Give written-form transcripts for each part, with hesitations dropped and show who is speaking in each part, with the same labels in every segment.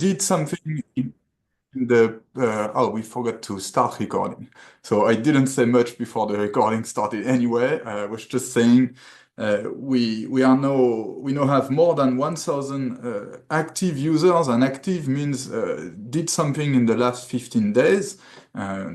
Speaker 1: did something in the oh, we forgot to start recording. So I didn't say much before the recording started anyway. I was just saying we now have more than 1,000 active users, and active means did something in the last 15 days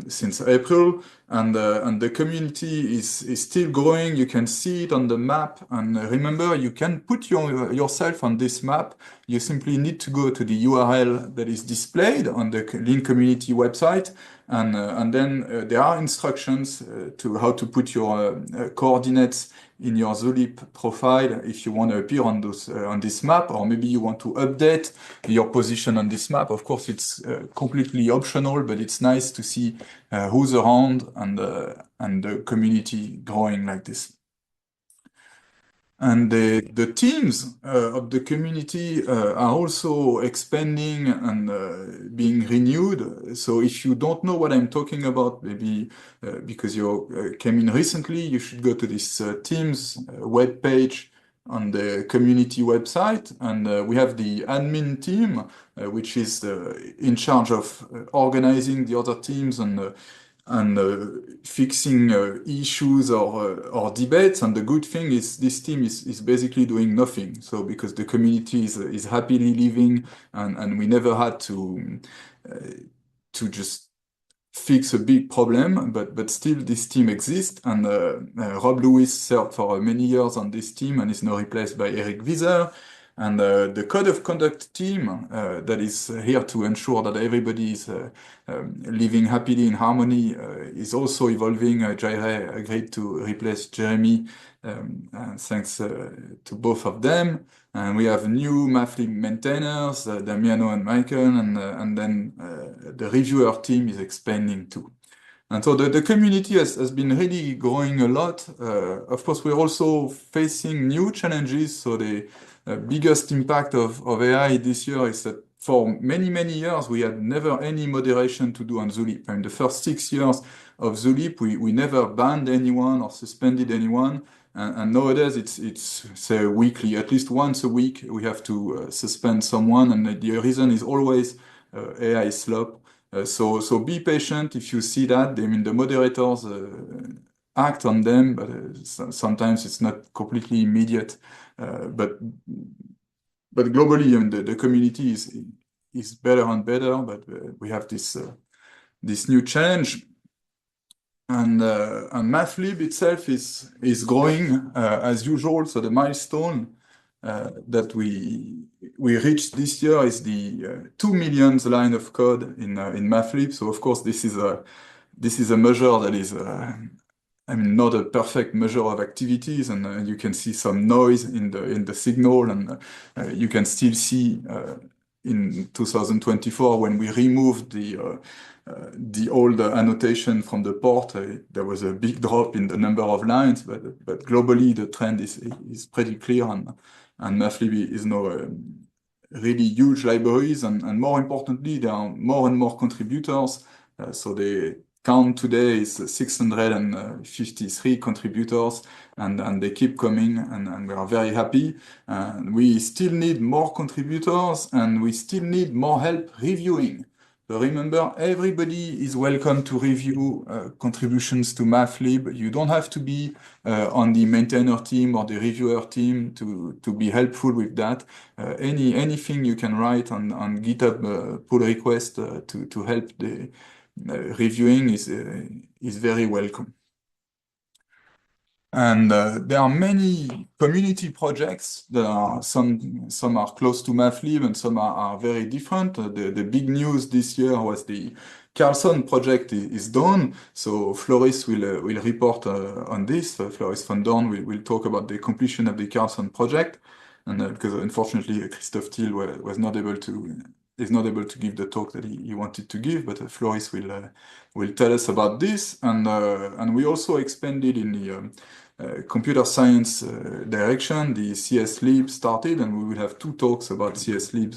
Speaker 1: since April, and the community is still growing. You can see it on the map, and remember, you can put yourself on this map. You simply need to go to the URL that is displayed on the Lean community website, and then there are instructions to how to put your coordinates in your Zulip profile if you want to appear on those on this map, or maybe you want to update your position on this map. Of course, it's completely optional, but it's nice to see who's around and the community growing like this. And the teams of the community are also expanding and being renewed. So if you don't know what I'm talking about, maybe because you came in recently, you should go to this teams web page on the community website. And we have the admin team, which is in charge of organizing the other teams and fixing issues or debates. And the good thing is this team is basically doing nothing. So because the community is happily living, and we never had to just fix a big problem, but still this team exists. And Rob Lewis served for many years on this team and is now replaced by Eric Wieser. And the code of conduct team that is here to ensure that everybody is living happily in harmony is also evolving. Jaire agreed to replace Jeremy, thanks to both of them. And we have new Mathlib maintainers, Damiano and Michael, and then the reviewer team is expanding too. And so the community has been really growing a lot. Of course, we're also facing new challenges. So the biggest impact of AI this year is that for many, many years, we had never any moderation to do on Zulip. In the first 6 years of Zulip, we never banned anyone or suspended anyone. And nowadays, it's say weekly, at least once a week, we have to suspend someone. And the reason is always AI slop. So be patient if you see that. I mean, the moderators act on them, but sometimes it's not completely immediate. But globally, I mean, the community is better and better. But we have this new challenge, and Mathlib itself is growing as usual. So the milestone that we reached this year is the 2 million line of code in Mathlib. So of course this is a measure that is I mean not a perfect measure of activities, and you can see some noise in the signal, and you can still see in 2024 when we removed the old annotation from the port, there was a big drop in the number of lines, but globally the trend is pretty clear, and Mathlib is now really huge libraries, and more importantly, there are more and more contributors. So the count today is 653 contributors, and they keep coming, and we are very happy. We still need more contributors, and we still need more help reviewing. So remember, everybody is welcome to review contributions to Mathlib. You don't have to be on the maintainer team or the reviewer team to be helpful with that. Anything you can write on GitHub pull request to help the reviewing is very welcome. And there are many community projects that are some are close to Mathlib and some are very different. The big news this year was the Carlson project is done. So Floris will report on this. Floris van Dorn will talk about the completion of the Carlson project, and because unfortunately Christophe Thiel is not able to give the talk that he wanted to give, but Floris will tell us about this, and we also expanded in the computer science direction. The CSLib started, and we will have 2 talks about CSLib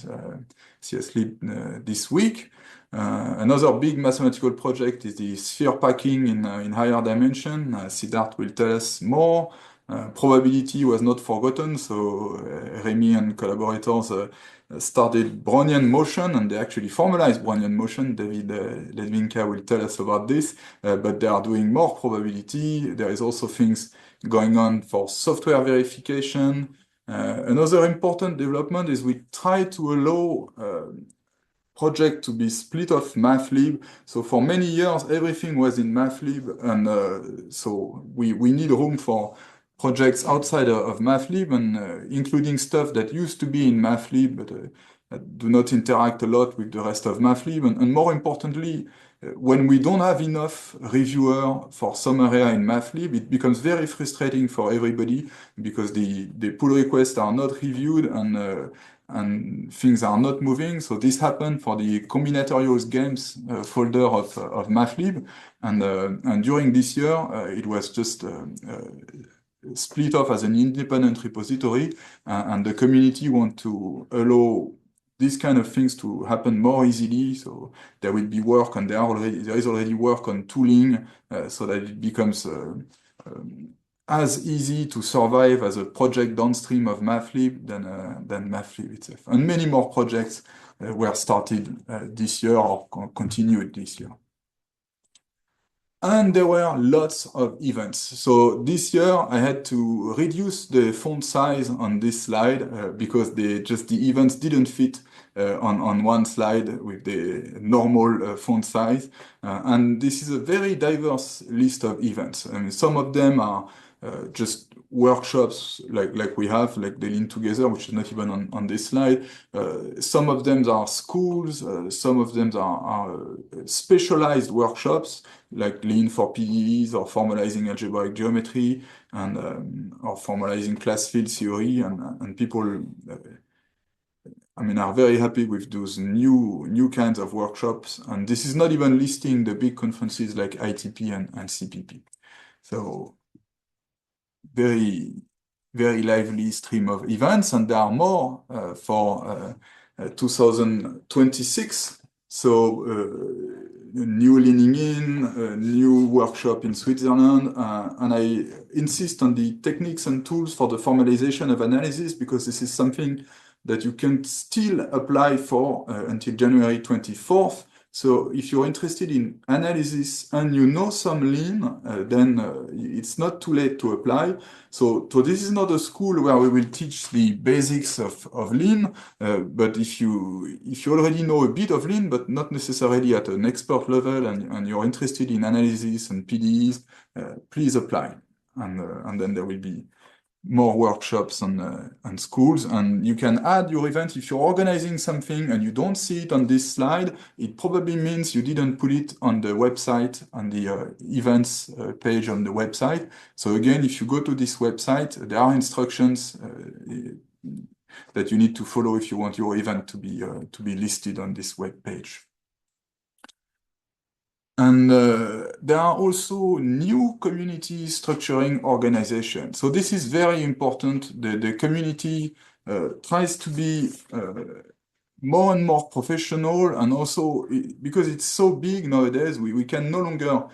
Speaker 1: this week. Another big mathematical project is the sphere packing in higher dimension. Siddharth will tell us more. Probability was not forgotten, so Remy and collaborators started Brownian motion, and they actually formalized Brownian motion. David Ledwinka will tell us about this, but they are doing more probability. There is also things going on for software verification. Another important development is we try to allow project to be split off Mathlib. So for many years, everything was in Mathlib, and so we need room for projects outside of Mathlib, and including stuff that used to be in Mathlib, but that do not interact a lot with the rest of Mathlib. And more importantly, when we don't have enough reviewer for some area in Mathlib, it becomes very frustrating for everybody because the pull requests are not reviewed, and things are not moving. So this happened for the combinatorial games folder of Mathlib. And during this year, it was just split off as an independent repository. And the community want to allow these kind of things to happen more easily. So there will be work, and there is already work on tooling so that it becomes as easy to survive as a project downstream of Mathlib than Mathlib itself. And many more projects were started this year or continued this year. And there were lots of events. So this year I had to reduce the font size on this slide because the events didn't fit on one slide with the normal font size. And this is a very diverse list of events. I mean, some of them are just workshops like we have, like the Lean Together, which is not even on this slide. Some of them are schools, some of them are specialized workshops, like Lean for PDEs or formalizing algebraic geometry, and or formalizing class field theory, and people I mean, are very happy with those new kinds of workshops. And this is not even listing the big conferences like ITP and CPP. So very, very lively stream of events, and there are more for 2026. So new leaning in, a new workshop in Switzerland, and I insist on the techniques and tools for the formalization of analysis, because this is something that you can still apply for until January 24th. So if you're interested in analysis and you know some lean, then it's not too late to apply. So this is not a school where we will teach the basics of lean, but if you already know a bit of lean, but not necessarily at an expert level, and you're interested in analysis and PDEs, please apply. And then there will be more workshops and schools, and you can add your event. If you're organizing something and you don't see it on this slide, it probably means you didn't put it on the website, on the events page on the website. So again, if you go to this website, there are instructions that you need to follow if you want your event to be listed on this web page. And there are also new community structuring organizations. So this is very important. The community tries to be more and more professional, and also because it's so big nowadays, we can no longer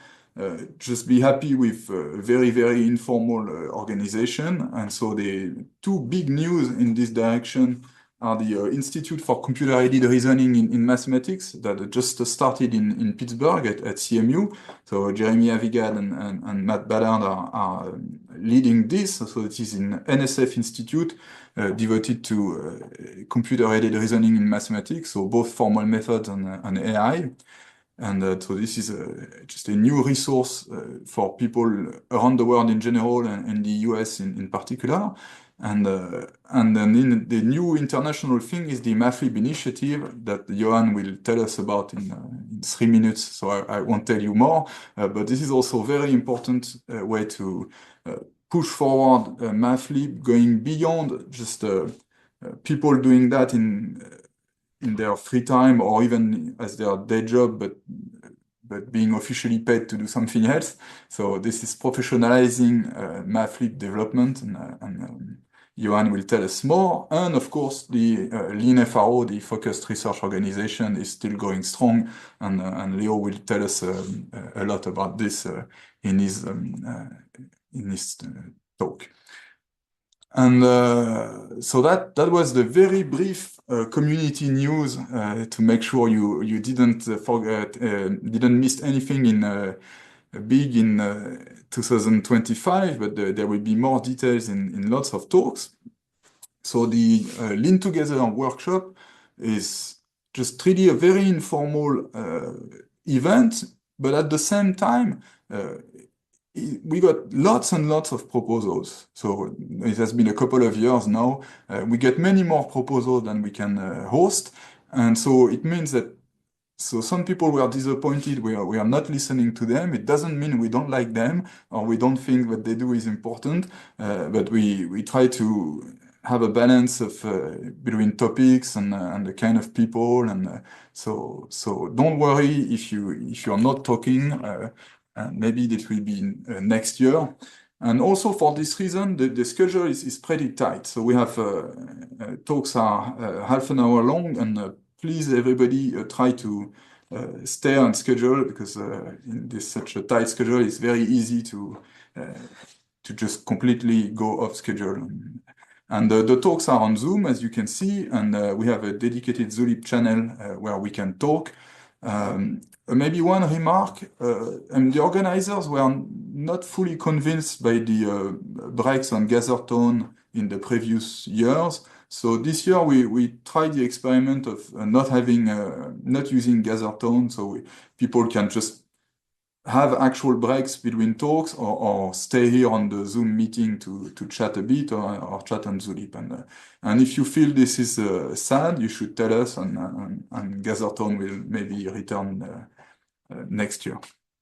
Speaker 1: just be happy with very, very informal organization. And so the two big news in this direction are the Institute for Computer-Aided Reasoning in Mathematics that just started in Pittsburgh at CMU. So Jeremy Avigad and Matt Ballard are leading this. So it is an NSF institute devoted to computer-aided reasoning in mathematics, so both formal methods and AI. And so this is just a new resource for people around the world in general, and the US in particular. And then the new international thing is the Mathlib initiative that Johan will tell us about in 3 minutes, so I won't tell you more. But this is also a very important way to push forward Mathlib, going beyond just people doing that in their free time or even as their day job, but being officially paid to do something else. So this is professionalizing Mathlib development, and Johan will tell us more. And of course, the Lean FRO, the Focused Research Organization, is still going strong, and Leo will tell us a lot about this in his talk. And so that was the very brief community news to make sure you didn't forget, didn't miss anything in big in 2025, but there will be more details in lots of talks. So the Lean Together workshop is just really a very informal event, but at the same time, we got lots and lots of proposals. So it has been a couple of years now. We get many more proposals than we can host. And so it means that some people were disappointed we are not listening to them. It doesn't mean we don't like them or we don't think what they do is important, but we try to have a balance of between topics and the kind of people, and so don't worry if you're not talking. Maybe it will be next year. And also for this reason, the schedule is pretty tight. So we have talks are half an hour long, and please everybody try to stay on schedule, because in this such a tight schedule, it's very easy to just completely go off schedule. And the talks are on Zoom, as you can see, and we have a dedicated Zulip channel where we can talk. Maybe one remark, and the organizers were not fully convinced by the breaks on gather tone in the previous years. So this year we tried the experiment of not using gather tone, so people can just have actual breaks between talks, or stay here on the Zoom meeting to chat a bit, or chat on Zulip. And if you feel this is sad, you should tell us, and gather tone will maybe return next year.